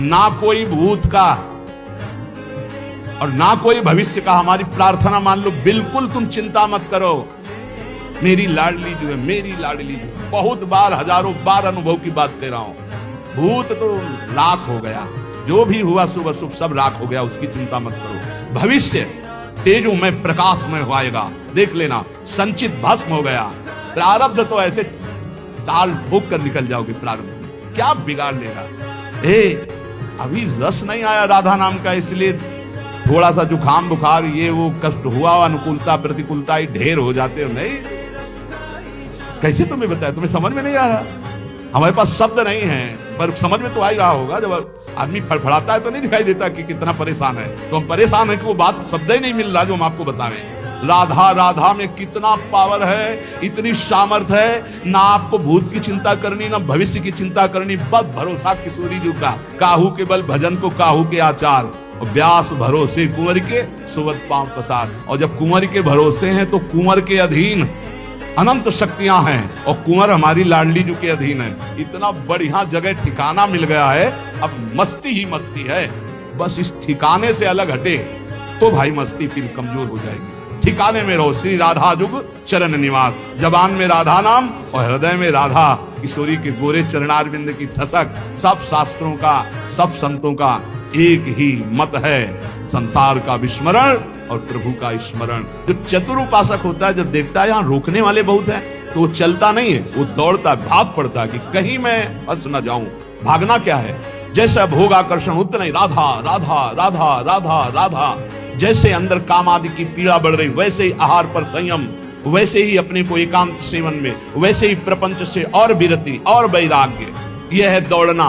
ना कोई भूत का और ना कोई भविष्य का। हमारी प्रार्थना मान लो, बिल्कुल तुम चिंता मत करो, मेरी लाडली जो है, मेरी लाडली जो है। बहुत बार, हजारों बार अनुभव की बात कह रहा हूं, भूत तो राख हो गया, जो भी हुआ शुभ अशुभ सब राख हो गया, उसकी चिंता मत करो। भविष्य तेजोमय प्रकाशमय होएगा, देख लेना, संचित भस्म हो गया। प्रारब्ध तो ऐसे ताल ठोक कर निकल जाओगे, प्रारब्ध में क्या बिगाड़ लेगा। अभी रस नहीं आया राधा नाम का, इसलिए थोड़ा सा जुकाम बुखार ये वो कष्ट हुआ, अनुकूलता प्रतिकूलता ही ढेर हो जाते हो। नहीं, कैसे तुम्हें बताया, तुम्हें समझ में नहीं आ रहा। हमारे पास शब्द नहीं है, पर समझ में तो आ ही रहा होगा। जब आदमी फड़फड़ाता है तो नहीं दिखाई देता कि कितना परेशान है। तो हम परेशान है कि वो बात शब्द ही नहीं मिल रहा जो हम आपको बतावें। राधा, राधा में कितना पावर है, इतनी सामर्थ है। ना आपको भूत की चिंता करनी, ना भविष्य की चिंता करनी, बस भरोसा किशोरी जी का। काहू के बल भजन को काहू के आचार, और व्यास भरोसे कुंवर के सुवत पांव पसार। और जब कुंवर के भरोसे हैं तो कुंवर के अधीन अनंत शक्तियां हैं, और कुंवर हमारी लाडली जी के अधीन है। इतना बढ़िया जगह ठिकाना मिल गया है, अब मस्ती ही मस्ती है। बस इस ठिकाने से अलग हटे तो भाई मस्ती फिर कमजोर हो जाएगी। ठिकाने में रहो, श्री राधा जुग चरण निवास। जबान में राधा नाम और हृदय में राधा किशोरी के गोरे चरणारविंद की ठसक। सब शास्त्रों का, सब संतों का एक ही मत है, संसार का विस्मरण और प्रभु का स्मरण। जो चतुर उपासक होता है, जब देखता है यहाँ रोकने वाले बहुत हैं, तो वो चलता नहीं है, वो दौड़ता, भाग पड़ता कि कहीं मैं फंस न जाऊं। भागना क्या है, जैसा भोग आकर्षण उतना ही राधा राधा राधा राधा राधा। जैसे अंदर काम आदि की पीड़ा बढ़ रही, वैसे ही आहार पर संयम, वैसे ही अपने को एकांत सेवन में, वैसे ही प्रपंच से और विरति और वैराग्य। यह है दौड़ना।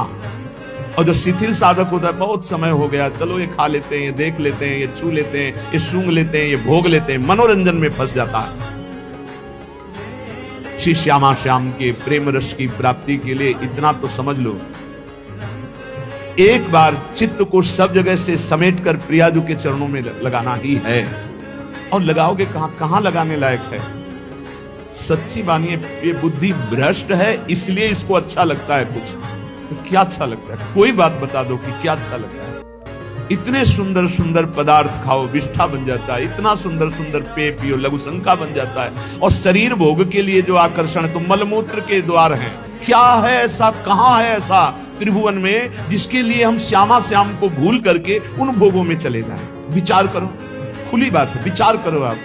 और जो शिथिल साधक होता है, बहुत समय हो गया, चलो ये खा लेते हैं, ये देख लेते हैं, ये छू लेते हैं, ये सूंघ लेते हैं, ये भोग लेते हैं, मनोरंजन में फंस जाता है। श्री श्यामा श्याम के प्रेम रस की प्राप्ति के लिए इतना तो समझ लो, एक बार चित्त को सब जगह से समेट कर प्रियाजू के चरणों में लगाना ही है। और लगाओगे कहां, कहां लगाने लायक है। सच्ची बानिए, ये बुद्धि भ्रष्ट है, इसलिए इसको अच्छा लगता है कुछ। क्या अच्छा लगता है, कोई बात बता दो कि क्या अच्छा लगता है। इतने सुंदर सुंदर पदार्थ खाओ, विष्ठा बन जाता है। इतना सुंदर सुंदर पेय पियो, लघु शंका बन जाता है। और शरीर भोग के लिए जो आकर्षण तो मलमूत्र के द्वार हैं। क्या है ऐसा, कहां है ऐसा त्रिभुवन में जिसके लिए हम श्यामा श्याम को भूल करके उन भोगों में चले जाएं। विचार करो, खुली बात है, विचार करो आप,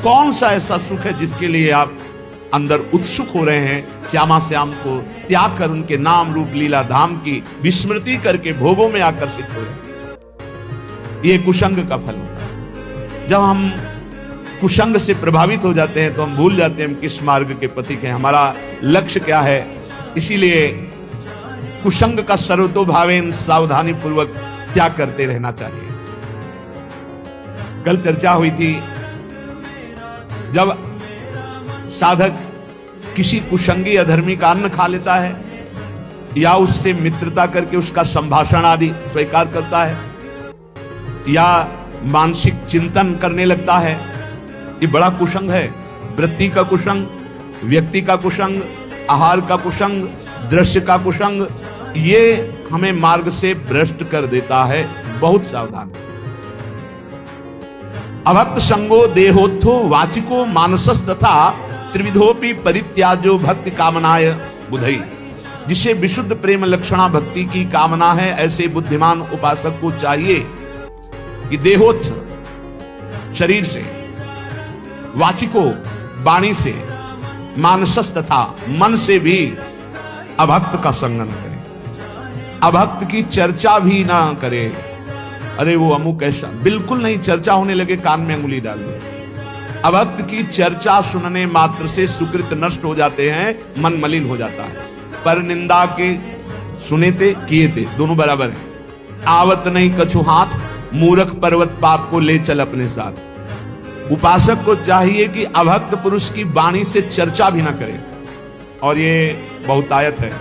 कौन सा ऐसा सुख है जिसके लिए आप अंदर उत्सुक हो रहे हैं। श्यामा श्याम को त्याग कर उनके नाम रूप लीला धाम की विस्मृति करके भोगों में आकर्षित हो रहे हैं। ये कुसंग का फल होता है। जब हम कुसंग से प्रभावित हो जाते हैं तो हम भूल जाते हैं हम किस मार्ग के पथिक हैं, हमारा लक्ष्य क्या है। इसीलिए कुसंग का सर्वतोभावेन सावधानी पूर्वक त्याग करते रहना चाहिए। कल चर्चा हुई थी, जब साधक किसी कुसंगी अधर्मी का अन्न खा लेता है या उससे मित्रता करके उसका संभाषण आदि स्वीकार करता है या मानसिक चिंतन करने लगता है, ये बड़ा कुसंग है। वृत्ति का कुसंग, व्यक्ति का कुसंग, आहार का कुसंग, दृश्य का कुसंग, ये हमें मार्ग से भ्रष्ट कर देता है। बहुत सावधान। अभक्त संगो देहोत्थो वाचिको मानसस तथा त्रिविधोपि परित्याजो भक्ति कामनाय बुधई। जिसे विशुद्ध प्रेम लक्षणा भक्ति की कामना है, ऐसे बुद्धिमान उपासक को चाहिए कि देहोत्थ शरीर से, वाचिको वाणी से, मानसस तथा मन से भी अभक्त का संग न करे, अभक्त की चर्चा भी ना करे। अरे वो अमुक ऐसा, बिल्कुल नहीं। चर्चा होने लगे कान में अंगुली डाल दो। अभक्त की चर्चा सुनने मात्र से सुकृत नष्ट हो जाते हैं, मन मलिन हो जाता है। पर निंदा के सुने थे किए थे, दोनों बराबर है। आवत नहीं कछु हाथ, मूर्ख पर्वत पाप को ले चल अपने साथ। उपासक को चाहिए कि अभक्त पुरुष की वाणी से चर्चा भी ना करे। और ये बहुतायत है,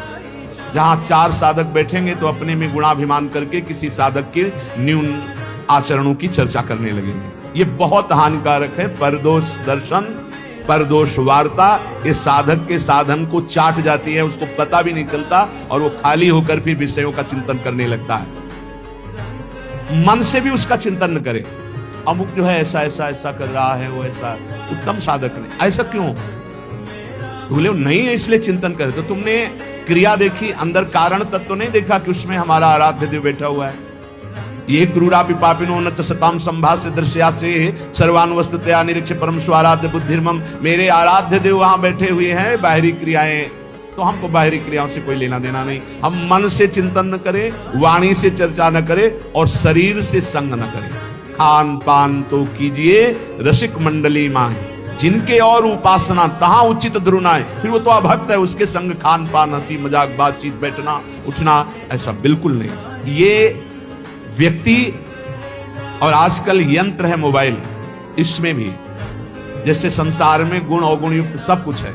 जहां चार साधक बैठेंगे तो अपने में गुणाभिमान करके किसी साधक के न्यून आचरणों की चर्चा करने लगेंगे। ये बहुत हानिकारक है। परदोष दर्शन पर दोष वार्ता ये साधक के साधन को चाट जाती है, उसको पता भी नहीं चलता और वो खाली होकर फिर विषयों का चिंतन करने लगता है। मन से भी उसका चिंतन न करे, अमुक जो है ऐसा ऐसा ऐसा कर रहा है, वो ऐसा उत्तम साधक ने ऐसा क्यों बोले, नहीं है इसलिए चिंतन करे। तो तुमने क्रिया देखी, अंदर कारण तत्व नहीं देखा कि उसमें हमारा आराध्य देव बैठा हुआ है। ये क्रूरापि पापिनो न च सताम संभाष्य दृश्या से सर्वानुवस्थितया निरीक्ष परम स्वाराध्य बुद्धिर्मम। मेरे आराध्य देव वहां बैठे हुए हैं, बाहरी क्रियाएं तो हमको बाहरी क्रियाओं से कोई लेना देना नहीं। हम मन से चिंतन न करें, वाणी से चर्चा न करें और शरीर से संग न करें। खान पान तो कीजिए रसिक मंडली मां, जिनके और उपासना तहां उचित द्रुनाए। फिर वो तो अभक्त है, उसके संग खान पान हंसी मजाक बातचीत बैठना उठना ऐसा बिल्कुल नहीं। ये व्यक्ति और आजकल यंत्र है मोबाइल, इसमें भी जैसे संसार में गुण अवगुण युक्त सब कुछ है।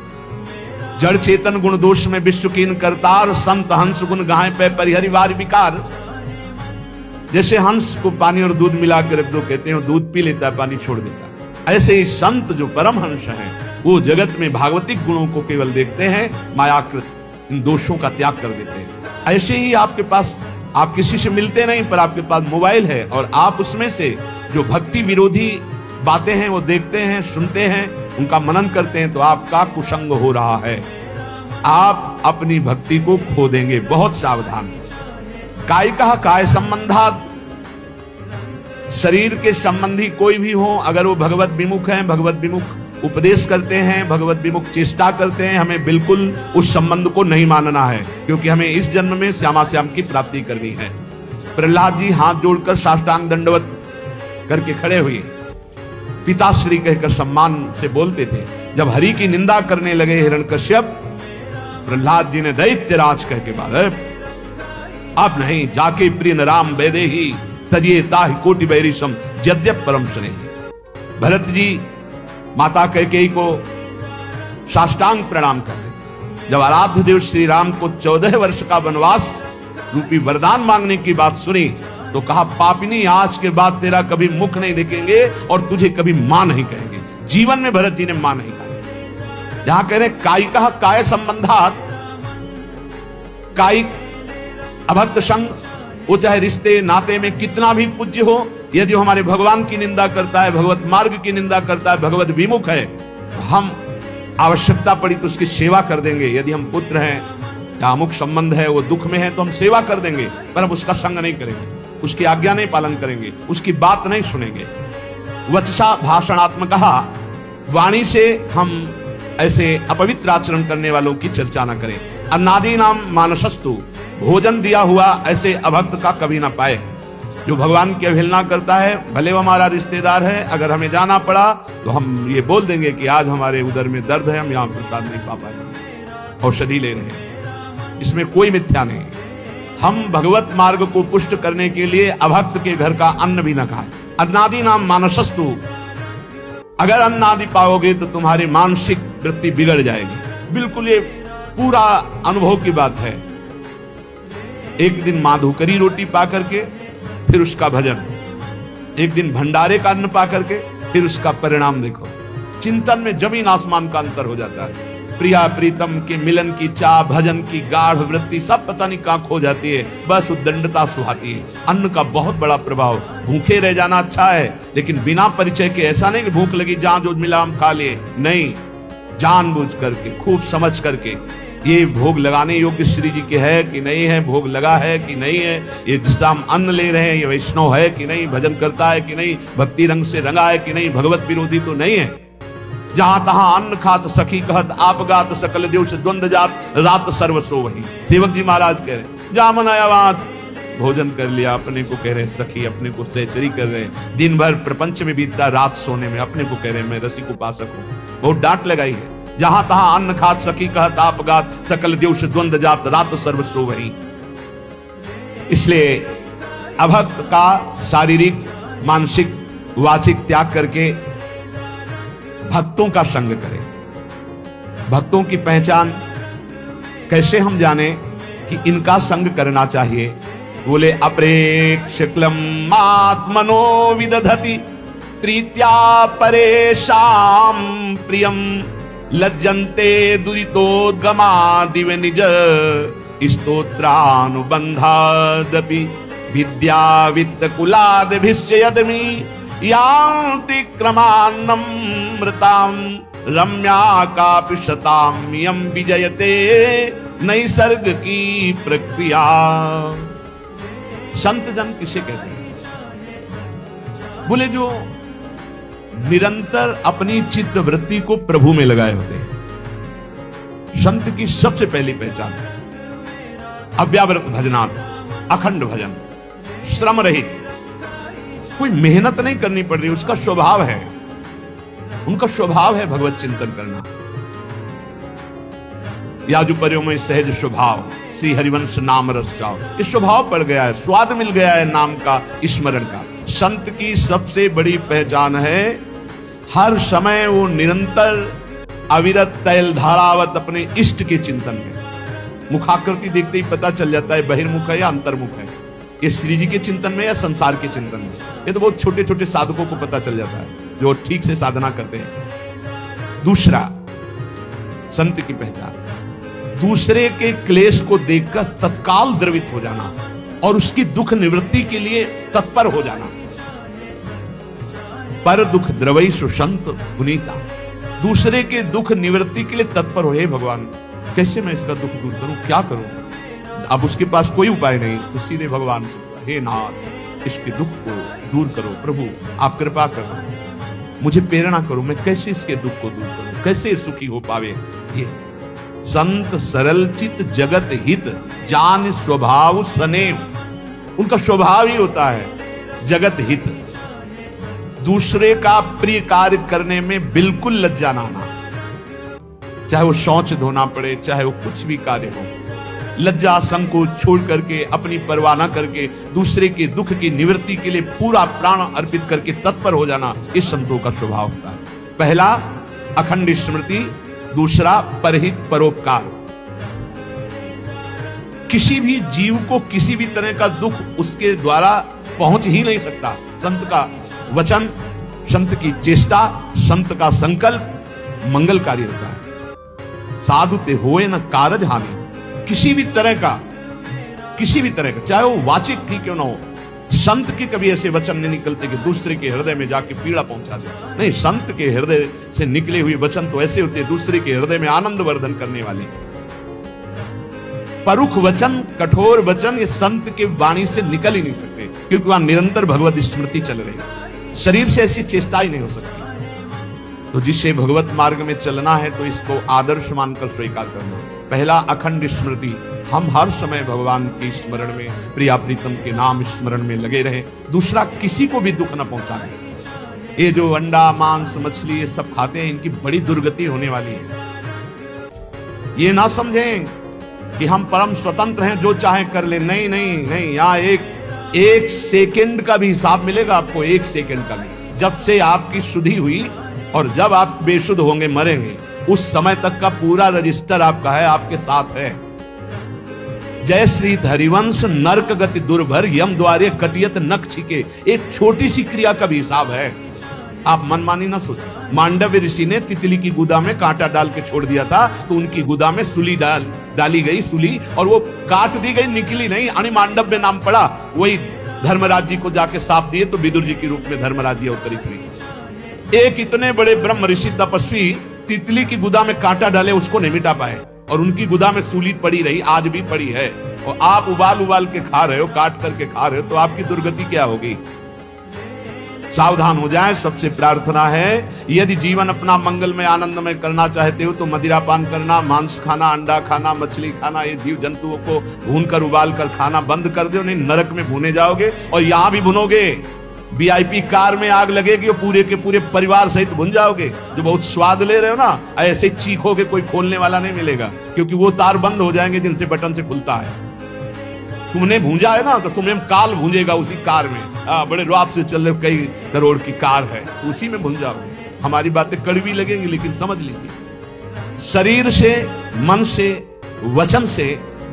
जड़ चेतन गुण दोष में विश्व कीन करतार, संत हंस गुण गाय पे परिहरिवार विकार। जैसे हंस को पानी और दूध मिला के रख दो, कहते हैं दूध पी लेता है, पानी छोड़ देता है। ऐसे ही संत जो परमहंस हैं वो जगत में भागवतिक गुणों को केवल देखते हैं, मायाकृत इन दोषों का त्याग कर देते हैं। ऐसे ही आपके पास, आप किसी से मिलते नहीं पर आपके पास मोबाइल है और आप उसमें से जो भक्ति विरोधी बातें हैं वो देखते हैं, सुनते हैं, उनका मनन करते हैं, तो आपका कुसंग हो रहा है। आप अपनी भक्ति को खो देंगे, बहुत सावधान। कायिकः काय संबंधात्, शरीर के संबंधी कोई भी हो, अगर वो भगवत विमुख हैं, भगवत विमुख उपदेश करते हैं, भगवत विमुख चेष्टा करते हैं, हमें बिल्कुल उस संबंध को नहीं मानना है, क्योंकि हमें इस जन्म में श्यामा श्याम की प्राप्ति करनी है। प्रहलाद जी हाथ जोड़कर साष्टांग दंडवत करके खड़े हुए, पिताश्री कहकर सम्मान से बोलते थे। जब हरि की निंदा करने लगे हिरण्यकश्यप, प्रहलाद जी ने दैत्यराज कह के बाद अब नहीं, जाके प्रिय राम वैदेही तजिए ताहि कोटि बैरिशम यद्यप परम स्नेही। भरत जी माता कैकेयी को साष्टांग प्रणाम करते। जब आराध्य देव श्री राम को 14 वर्ष का वनवास रूपी वरदान मांगने की बात सुनी तो कहा, पापिनी आज के बाद तेरा कभी मुख नहीं देखेंगे और तुझे कभी मां नहीं कहेंगे। जीवन में भरत जी ने मां नहीं कहा। जहां कह रहे कायिकः काय संबंधात्, कायिक अभक्त संग, वो चाहे रिश्ते नाते में कितना भी पूज्य हो, यदि हमारे भगवान की निंदा करता है, भगवत मार्ग की निंदा करता है, भगवत विमुख है, हम आवश्यकता पड़ी तो उसकी सेवा कर देंगे। यदि हम पुत्र हैं या अमुक संबंध है, वो दुख में है तो हम सेवा कर देंगे, पर हम उसका संग नहीं करेंगे, उसकी आज्ञा नहीं पालन करेंगे, उसकी बात नहीं सुनेंगे। वचसा भाषणात्मकः, वाणी से हम ऐसे अपवित्र आचरण करने वालों की चर्चा न करें। अन्नादि नाम मानसस्तु, भोजन दिया हुआ ऐसे अभक्त का कभी ना पाए। जो भगवान की अवहेलना करता है, भले वो हमारा रिश्तेदार है, अगर हमें जाना पड़ा तो हम ये बोल देंगे कि आज हमारे उदर में दर्द है, हम यहाँ प्रसाद नहीं पा पाएंगे, औषधि ले रहे हैं। इसमें कोई मिथ्या नहीं। हम भगवत मार्ग को पुष्ट करने के लिए अभक्त के घर का अन्न भी न खाएं। अन्नादि नाम मानसस्तु, अगर अन्नादि पाओगे तो तुम्हारी मानसिक वृत्ति बिगड़ जाएगी। बिल्कुल ये पूरा अनुभव की बात है। एक दिन माधुकरी रोटी पा करके फिर उसका भजन, एक दिन भंडारे का अन्न पा करके फिर उसका परिणाम देखो। चिंतन में जमीन आसमान का अंतर हो जाता है। प्रिया प्रीतम के मिलन की चाह, भजन की गाढ़ वृत्ति सब पता नहीं कहां खो जाती है, बस उद्दंडता सुहाती है। अन्न का बहुत बड़ा प्रभाव। भूखे रह जाना अच्छा है, लेकिन बिना परिचय के ऐसा नहीं कि भूख लगी जहां जो मिला हम खा लिए, नहीं, जानबूझ करके खूब समझ करके ये भोग लगाने योग्य श्री जी के है कि नहीं है, भोग लगा है कि नहीं है, ये जिससे हम अन्न ले रहे हैं ये वैष्णव है कि नहीं, भजन करता है कि नहीं, भक्ति रंग से रंगा है कि नहीं, भगवत विरोधी तो नहीं है। जहां तहां अन्न खात सखी कहत, आप गात सकल देव से द्वंद जात, रात सर्वसो वही। सेवक जी महाराज कह रहे जहां मन आया वहां भोजन कर लिया, अपने को कह रहे सखी, अपने को सहचरी कर रहे हैं, दिन भर प्रपंच में बीतता, रात सोने में, अपने को कह रहे मैं रसिक उपासक हूं। बहुत डांट लगाई है। जहां तहां अन्न खात सखी कहत, आप गात सकल देव से द्वंद जात, रात सर्वसो वही। इसलिए अभक्त का शारीरिक मानसिक वाचिक त्याग करके भक्तों का संग करें। भक्तों की पहचान कैसे हम जाने कि इनका संग करना चाहिए? बोले अप्रेक्षक्लम आत्मनो विदधति प्रीत्या परेशां प्रियं लज्जन्ते दुरितोद्गमा दिव निज स्तोत्रानुबन्धादपि विद्या वित्त कुलादिभिश्च यदमि यान्ति क्रमान्नमृतां रम्या कापि शतां यं विजयते नैसर्ग की प्रक्रिया। संत जन किसे कहते हैं? बोले जो निरंतर अपनी चित्त वृत्ति को प्रभु में लगाए होते हैं। संत की सबसे पहली पहचान अव्यावृत भजनात्, अखंड भजन, श्रम रहित, कोई मेहनत नहीं करनी पड़ रही, उसका स्वभाव है, उनका स्वभाव है भगवत चिंतन करना। याजुपर्यो में सहज स्वभाव श्री हरिवंश नाम रस चाओ, इस स्वभाव पड़ गया है, स्वाद मिल गया है नाम का, स्मरण का। संत की सबसे बड़ी पहचान है हर समय वो निरंतर अविरत तैल धारावत अपने इष्ट के चिंतन में। मुखाकृति देखते ही पता चल जाता है बहिर्मुख है या अंतर्मुख है, ये श्री जी के चिंतन में या संसार के चिंतन में। ये तो बहुत छोटे छोटे साधकों को पता चल जाता है जो ठीक से साधना करते हैं। दूसरा संत की पहचान दूसरे के क्लेश को देखकर तत्काल द्रवित हो जाना और उसकी दुख निवृत्ति के लिए तत्पर हो जाना। पर दुख द्रवई सुसंत पुनीता, दूसरे के दुख निवृत्ति के लिए तत्पर हो। हे भगवान, कैसे मैं इसका दुख दूर करूं, क्या करूं? अब उसके पास कोई उपाय नहीं तो सीधे भगवान से, हे नाथ, इसके दुख को दूर करो, प्रभु आप कृपा करो, मुझे प्रेरणा करो, मैं कैसे इसके दुख को दूर करूं, कैसे सुखी हो पावे। ये संत सरल चित जगत हित जान स्वभाव सनेम, उनका स्वभाव ही होता है जगत हित, दूसरे का प्रिय कार्य करने में बिल्कुल लज्जा ना आना, चाहे वो शौच धोना पड़े, चाहे वो कुछ भी कार्य हो, लज्जा संकोच छोड़ करके, अपनी परवाह न करके दूसरे के दुख की निवृत्ति के लिए पूरा प्राण अर्पित करके तत्पर हो जाना, इस संतों का स्वभाव होता है। पहला अखंड स्मृति, दूसरा परहित परोपकार। किसी भी जीव को किसी भी तरह का दुख उसके द्वारा पहुंच ही नहीं सकता। संत का वचन, संत की चेष्टा, संत का संकल्प मंगलकारी होता है। साधु ते होए न कारज हानि, किसी भी तरह का चाहे वो वाचिक ही क्यों ना हो, संत के कभी ऐसे वचन नहीं निकलते कि दूसरे के हृदय में जाके पीड़ा पहुंचा दे। नहीं, संत के हृदय से निकले हुए वचन तो ऐसे होते हैं दूसरे के हृदय में आनंद वर्धन करने वाले। परुख वचन, कठोर वचन ये संत के वाणी से निकल ही नहीं सकते, क्योंकि वहां निरंतर भगवत स्मृति चल रही है। शरीर से ऐसी चेष्टा ही नहीं हो सकती। तो जिसे भगवत मार्ग में चलना है तो इसको आदर्श मानकर स्वीकार करना। पहला अखंड स्मृति, हम हर समय भगवान के स्मरण में, प्रिया प्रीतम के नाम स्मरण में लगे रहे। दूसरा, किसी को भी दुख न पहुंचाए। ये जो अंडा मांस मछली ये सब खाते हैं, इनकी बड़ी दुर्गति होने वाली है। ये ना समझें कि हम परम स्वतंत्र हैं, जो चाहे कर ले। नहीं नहीं नहीं, यहाँ एक सेकंड का भी हिसाब मिलेगा आपको, एक सेकंड का भी। जब से आपकी शुद्धि हुई और जब आप बेशुद्ध होंगे, मरेंगे, उस समय तक का पूरा रजिस्टर आपका है, आपके साथ है। जय श्री हरिवंश नरक गति दुर्भर यम द्वारे कटियत नख छिके, एक छोटी सी क्रिया का भी हिसाब है। आप मनमानी ना सोचें। मांडव्य ऋषि ने तितली की गुदा में कांटा डाल के छोड़ दिया था, तो उनकी गुदा में सुली डाली गई, सुली, और वो काट दी गई, निकली नहीं। अनि मांडव्य नाम पड़ा। वही धर्मराज जी को जाके साप दिए तो विदुर जी के रूप में धर्मराज जी अवतरित हुई। एक इतने बड़े ब्रह्म ऋषि तपस्वी तितली की गुदा में कांटा डाले, उसको नहीं मिटा पाए, और उनकी गुदा में सूली पड़ी रही, आज भी पड़ी है। और आप उबाल के खा रहे हो, काट करके खा रहे हो, तो आपकी दुर्गति क्या होगी? सावधान हो जाएं। सबसे प्रार्थना है, यदि जीवन अपना मंगलमय आनंदमय करना चाहते हो तो मदिरापान करना, मांस खाना, अंडा खाना, मछली खाना, ये जीव जंतुओं को भूनकर उबालकर खाना बंद कर दो, नहीं नरक में भुने जाओगे। और यहां भी भुनोगे, वीआईपी कार में आग लगेगी और पूरे के पूरे परिवार सहित भुन जाओगे। जो बहुत स्वाद ले रहे हो ना, ऐसे चीखोगे, कोई खोलने वाला नहीं मिलेगा, क्योंकि वो तार बंद हो जाएंगे जिनसे बटन से खुलता है। तुमने भूंजा है ना, तो तुम्हें काल भूंजेगा उसी कार में। बड़े रुआब से चल रहे, कई करोड़ की कार है, उसी में भूंज जाओगे। हमारी बातें कड़वी लगेंगी, लेकिन समझ लीजिए, शरीर से, मन से, वचन से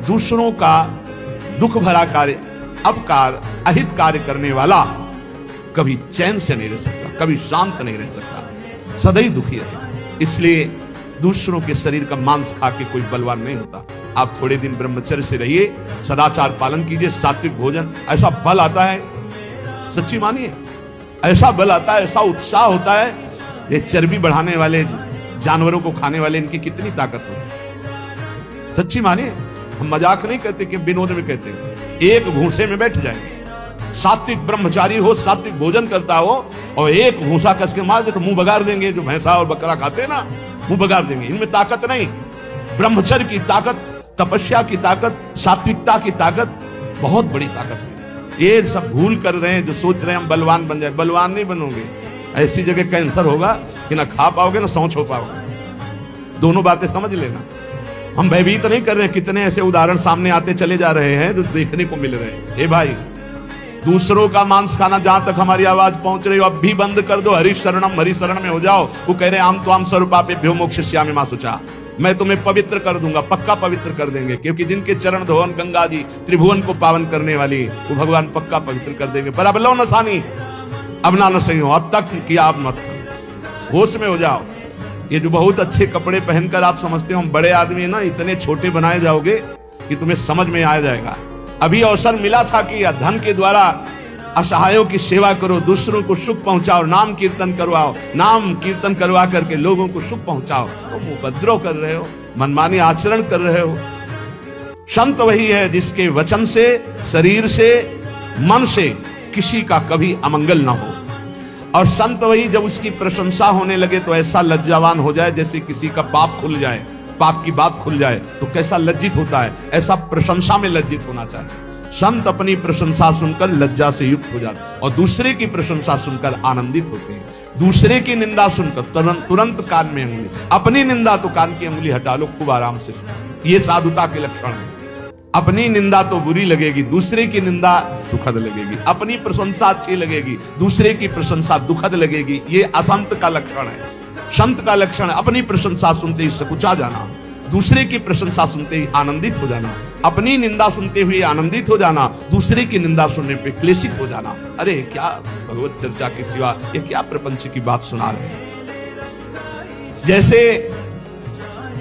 दूसरों का दुख भरा कार्य, अपकार, अहित कार्य करने वाला कभी चैन से नहीं रह सकता, कभी शांत नहीं रह सकता, सदैव दुखी रहेगा। इसलिए दूसरों के शरीर का मांस खा के कोई बलवान नहीं होता। आप थोड़े दिन ब्रह्मचर्य से रहिए, सदाचार पालन कीजिए, सात्विक भोजन, ऐसा बल आता है, सच्ची मानिए, ऐसा बल आता है, ऐसा उत्साह होता है। ये चर्बी बढ़ाने वाले जानवरों को खाने वाले, इनकी कितनी ताकत होती, सच्ची मानिए, हम मजाक नहीं कहते कि विनोद में कहते हैं। एक भूसे में बैठ जाएंगे, सात्विक ब्रह्मचारी हो, सात्विक भोजन करता हो, और एक भूसा कस के मार दे तो मुंह बगाड़ देंगे। जो भैंसा और बकरा खाते हैं ना, मुंह बगाड़ देंगे। इनमें ताकत नहीं, ब्रह्मचर्य की ताकत, तपस्या की ताकत, सात्विकता की ताकत, बहुत बड़ी ताकत है। ये सब भूल कर रहे हैं जो सोच रहे हैं हम बलवान बन जाए। बलवान नहीं बनोगे, ऐसी जगह कैंसर होगा कि ना खा पाओगे ना सौंच हो पाओगे। दोनों बातें समझ लेना। हम भयभीत नहीं कर रहे हैं, कितने ऐसे उदाहरण सामने आते चले जा रहे हैं जो देखने को मिल रहे हैं। हे भाई, दूसरों का मांस खाना, जहां तक हमारी आवाज पहुंच रही हो, अब भी बंद कर दो। हरि शरण में हो जाओ। वो कह रहे हैं आम तो आम स्वरूपापेभ्यो मोक्षयिष्यामि मा शुचा, मैं तुम्हें पवित्र कर दूंगा, पक्का पवित्र कर देंगे। क्योंकि जिनके चरण धोवन गंगा जी त्रिभुवन को पावन करने वाली, वो भगवान पक्का पवित्र कर देंगे। पर अब लो नसानी, अब ना सही हो, अब तक किया आप मत करो, होश में हो जाओ। ये जो बहुत अच्छे कपड़े पहनकर आप समझते हो हम बड़े आदमी है ना, इतने छोटे बनाए जाओगे कि तुम्हें समझ में आ जाएगा। अभी अवसर मिला था कि धन के द्वारा असहायों की सेवा करो, दूसरों को सुख पहुंचाओ, नाम कीर्तन करवाओ, नाम कीर्तन करवा करके लोगों को सुख पहुंचाओ। तुम उपद्रव कर रहे हो, मनमानी आचरण कर रहे हो। संत वही है जिसके वचन से, शरीर से, मन से किसी का कभी अमंगल ना हो। और संत वही जब उसकी प्रशंसा होने लगे तो ऐसा लज्जावान हो जाए जैसे किसी का पाप खुल जाए, पाप की बात खुल जाए तो कैसा लज्जित होता है, ऐसा प्रशंसा में लज्जित होना चाहिए। संत अपनी प्रशंसा सुनकर लज्जा से युक्त हो जाते और दूसरे की प्रशंसा सुनकर आनंदित होते हैं। दूसरे की निंदा सुनकर तुरंत कान में अंगुली, अपनी निंदा तो कान की अंगुली हटा लो, खूब आराम से सुनो। ये साधुता के लक्षण है। अपनी निंदा तो बुरी लगेगी, दूसरे की निंदा सुखद लगेगी। अपनी प्रशंसा अच्छी लगेगी, दूसरे की प्रशंसा दुखद लगेगी। ये असंत का लक्षण है। संत का लक्षण है अपनी प्रशंसा सुनते ही सकुचा जाना, दूसरे की प्रशंसा सुनते ही आनंदित हो जाना, अपनी निंदा सुनते हुए आनंदित हो जाना, दूसरे की निंदा सुनने पे क्लेशित हो जाना। अरे क्या भगवत चर्चा के सिवा ये क्या प्रपंच की बात सुना रहे हैं। जैसे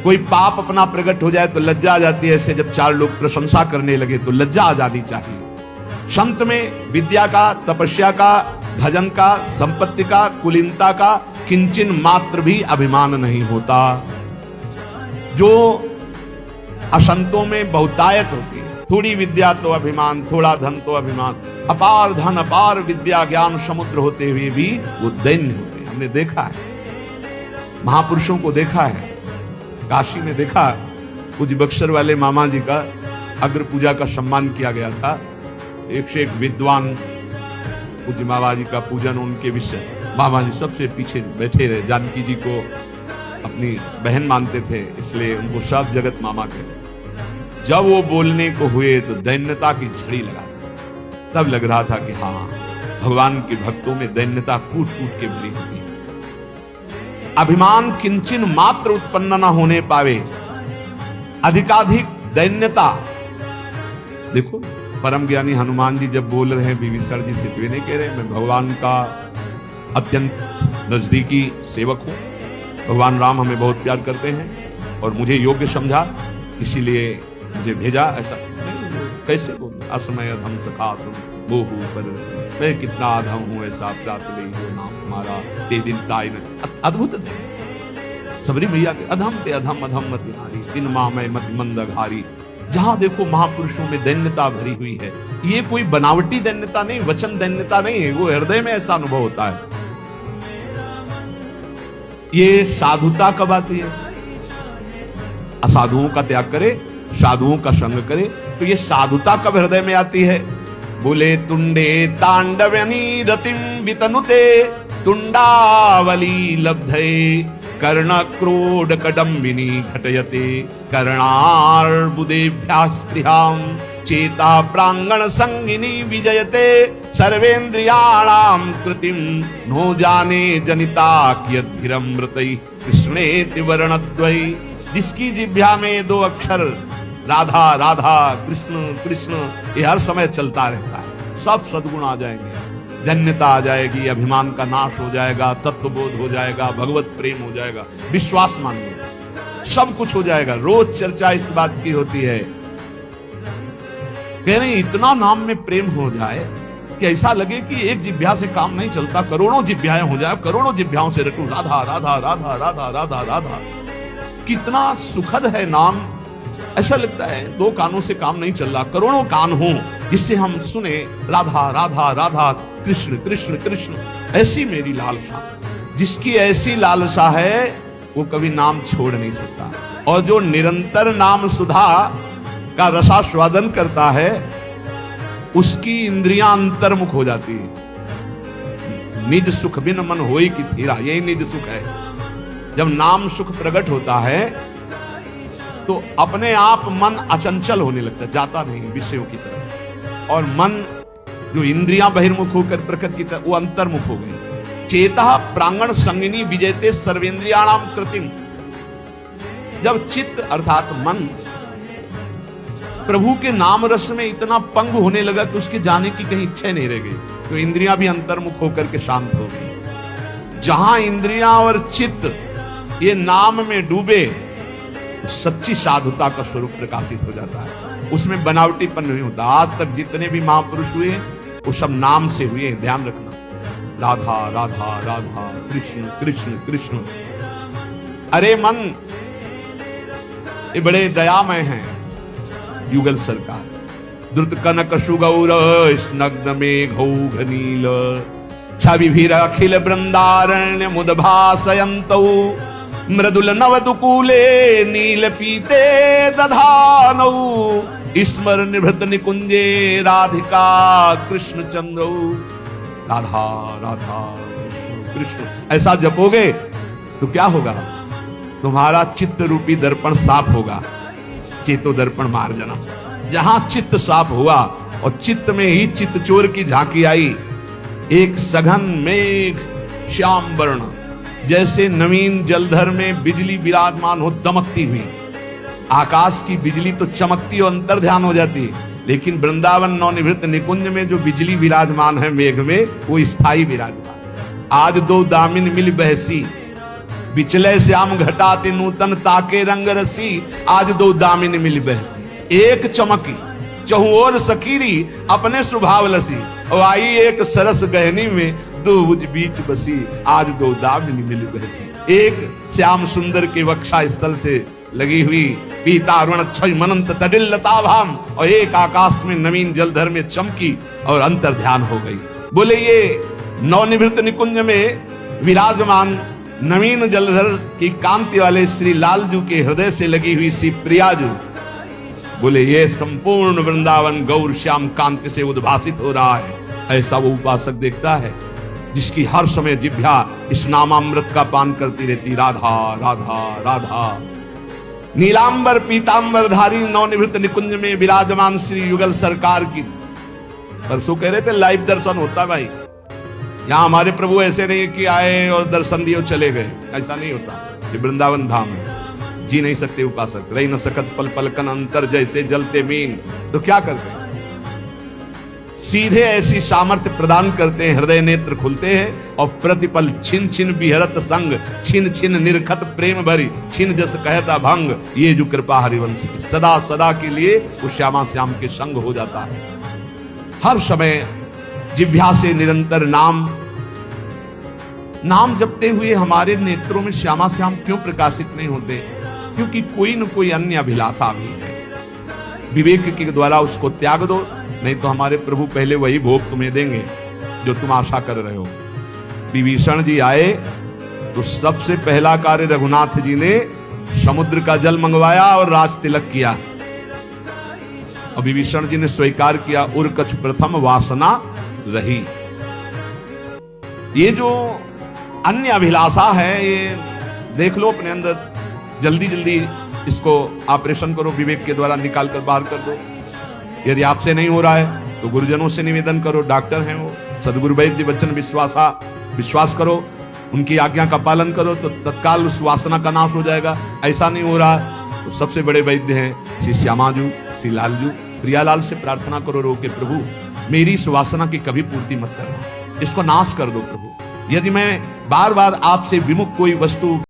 कोई पाप अपना प्रकट हो जाए तो लज्जा आ जाती है, ऐसे जब चार लोग प्रशंसा करने लगे तो लज्जा आ जानी चाहिए। संत में विद्या का, तपस्या का, भजन का, संपत्ति का, कुलीनता का किंचन मात्र भी अभिमान नहीं होता। जो असंतों में बहुतायत होती है, थोड़ी विद्या तो अभिमान, थोड़ा धन तो अभिमान, अपार धन अपार विद्या ज्ञान समुद्र होते हुए भी वो दैन्य होते हैं। हमने देखा है, महापुरुषों को देखा है, काशी में देखा, पूज्य बक्सर वाले मामा जी का अग्र पूजा का सम्मान किया गया था। एक से एक विद्वान पूज्य मामा जी का पूजन, उनके विषय मामा जी सबसे पीछे बैठे रहे। जानकी जी को अपनी बहन मानते थे, इसलिए उनको सब जगत मामा कहते। जब वो बोलने को हुए तो दैन्यता की झड़ी लगा दी। तब लग रहा था कि हाँ, भगवान के भक्तों में दैन्यता कूट कूट के भरी होती है। अभिमान किंचन मात्र उत्पन्न न होने पावे, अधिकाधिक दैन्यता। देखो परम ज्ञानी हनुमान जी जब बोल रहे हैं विभीषण जी से, तो नहीं कह रहे मैं भगवान का अत्यंत नजदीकी सेवक हूं, भगवान राम हमें बहुत प्यार करते हैं और मुझे योग्य समझा इसीलिए मुझे भेजा। ऐसा नहीं, कैसे बोल, असमय अधम सखा सुन मोहू पर, मैं कितना अधम हूं ऐसा प्राप्त नहीं हो नाम हमारा ते दिन ताई में। अद्भुत थे सबरी मैया के, अधम ते अधम अधम मति नारी, तीन माह में मति मंद घारी। जहां देखो महापुरुषों में दैन्यता भरी हुई है। ये कोई बनावटी दैन्यता नहीं, वचन दैन्यता नहीं है, वो हृदय में ऐसा अनुभव होता है। ये साधुता कब आती है? असाधुओं का त्याग करे, साधुओं का संग करे, तो ये साधुता कब हृदय में आती है? बोले तुंडे तांडवनी रतिम वितनुते तुंडावली लब्धे कर्ण क्रोड कडम्बिनी घटयते कर्णार्बुदेभ्यास्पृहाम चेता प्रांगण संगिनी विजयते सर्वेन्द्रियाणाम कृतिम नो जाने जनिता कियद्भिरमृतै कृष्णेति वर्णद्वै। जिसकी जिह्वा में दो अक्षर राधा राधा कृष्ण कृष्ण, ये हर समय चलता रहता है, सब सद्गुण आ जाएंगे। धन्यता आ जाएगी, अभिमान का नाश हो जाएगा, तत्वबोध हो जाएगा, भगवत प्रेम हो जाएगा, विश्वास मान लो, सब कुछ हो जाएगा। रोज चर्चा इस बात की होती है, कह रहे हैं इतना नाम में प्रेम हो जाए कि ऐसा लगे कि एक जिह्वा से काम नहीं चलता, करोड़ों जिह्वाएं हो जाए, करोड़ों जिह्वाओं से रटूं राधा राधा राधा राधा राधा राधा। कितना सुखद है नाम, ऐसा लगता है दो कानों से काम नहीं चल रहा, करोड़ों कान हो जिससे हम सुने राधा राधा राधा, कृष्ण कृष्ण कृष्ण। ऐसी मेरी लालसा, जिसकी ऐसी लालसा है वो कभी नाम छोड़ नहीं सकता। और जो निरंतर नाम सुधा का रसास्वादन करता है उसकी इंद्रियां अंतर्मुख हो जाती है। निज सुख बिन मन होई कि थीरा, यही निज सुख है। जब नाम सुख प्रकट होता है तो अपने आप मन अचंचल होने लगता है, जाता नहीं विषयों की तरफ, और मन जो इंद्रियां बहिर्मुख होकर प्रकृति की तरफ, वो अंतर्मुख हो गई। चेता प्रांगण संगिनी विजयते सर्वेंद्रियाणाम कृतिम। जब चित्त अर्थात मन प्रभु के नाम रस में इतना पंग होने लगा कि उसके जाने की कहीं इच्छा नहीं रह गई, तो इंद्रियां भी अंतर्मुख होकर के शांत हो गई। जहां इंद्रियां और चित्त ये नाम में डूबे, सच्ची साधुता का स्वरूप प्रकाशित हो जाता है, उसमें बनावटीपन नहीं होता। आज तक जितने भी महापुरुष हुए वो सब नाम से हुए, ध्यान रखना। राधा राधा राधा, कृष्ण कृष्ण कृष्ण। अरे मन, ये बड़े दयामय हैं युगल सरकार। द्रुत कनक सुगौर स्नग्न मेघौघ नील, छविभिर अखिल वृंदारण्य मुदभासयन्तौ, मृदुल नवदुकूले नील पीते दधानौ, स्मर निभृत निकुंजे राधिका कृष्ण चंद्रौ। राधा राधा कृष्ण कृष्ण ऐसा जपोगे तो क्या होगा? तुम्हारा चित्त रूपी दर्पण साफ होगा, चेतो दर्पण मार्जना। जहां चित्त साफ हुआ और चित्त में ही चित्त चोर की झांकी आई, एक सघन मेघ श्याम वर्ण, जैसे नवीन जलधर में बिजली विराजमान हो दमकती हुई। आकाश की बिजली तो चमकती और अंतर ध्यान हो जाती है, लेकिन वृंदावन नवनिवृत्त निकुंज में जो बिजली विराजमान है मेघ में, वो स्थायी विराजमान। आज दो दामिन मिल बहसी, बिचले श्याम घटाते नूतन ताके रंग रसी। आज दो दामिन मिल बहसी, एक चमकी चहुओर सकीरी अपने स्वभाव लसी, और आई एक सरस गहनी में दो भुज बीच बसी। आज दो दामिन मिल बहसी, एक श्याम सुंदर के वक्षा स्थल से लगी हुई पीता अरुण क्षय मनंत तडिल्लता भाम, और एक आकाश में नवीन जलधर में चमकी और अंतर ध्यान हो गई। बोले ये नवनिवृत्त निकुंज में विराजमान नवीन जलधर की कांति वाले श्री लालजू के हृदय से लगी हुई श्री प्रियाजू, बोले ये संपूर्ण वृंदावन गौर श्याम कांति से उद्भासित हो रहा है। ऐसा वो उपासक देखता है जिसकी हर समय जिह्वा इस नामामृत का पान करती रहती। राधा राधा राधा। नीलांबर पीतांबर धारी नवनिवृत्त निकुंज में विराजमान श्री युगल सरकार की, परसों कह रहे थे लाइव दर्शन होता भाई। यहाँ हमारे प्रभु ऐसे नहीं कि आए और दर्शन दिए और चले गए, ऐसा नहीं होता। ये वृंदावन धाम है, जी नहीं सकते उपासक। रही न सकत पल पलकन अंतर जैसे जलते मीन, तो क्या करते हैं? सीधे ऐसी सामर्थ्य प्रदान करते हैं, हृदय नेत्र खुलते हैं और प्रतिपल छिन छिन बिहरत संग, छिन छिन निरखत प्रेम भरी, छिन जस कहता भंग। ये जो कृपा हरिवंश की सदा सदा के लिए उस श्यामा श्याम के संग हो जाता है। हर समय जिह्वा से निरंतर नाम जपते हुए हमारे नेत्रों में श्यामा श्याम क्यों प्रकाशित नहीं होते? क्योंकि कोई न कोई अन्य अभिलाषा भी है। विवेक के द्वारा उसको त्याग दो, नहीं तो हमारे प्रभु पहले वही भोग तुम्हें देंगे जो तुम आशा कर रहे हो। विभीषण जी आए तो सबसे पहला कार्य रघुनाथ जी ने समुद्र का जल मंगवाया और राज तिलक किया। और विभीषण जी ने स्वीकार किया, उर्कछ प्रथम वासना रही। ये जो अन्य अभिलाषा है, ये देख लो अपने अंदर, जल्दी जल्दी इसको ऑपरेशन करो, विवेक के द्वारा निकाल कर बाहर कर दो। यदि आपसे नहीं हो रहा है तो गुरुजनों से निवेदन करो, डॉक्टर हैं वो, सदगुरु वैद्य वचन विश्वास करो, उनकी आज्ञा का पालन करो तो तत्काल उस वासना का नाश हो जाएगा। ऐसा नहीं हो रहा तो सबसे बड़े वैद्य हैं श्री श्यामाजू, श्री लालजू। प्रियालाल से प्रार्थना करो, रो के प्रभु मेरी इस वासना की कभी पूर्ति मत करना। इसको नाश कर दो प्रभु। यदि मैं बार बार आपसे विमुख कोई वस्तु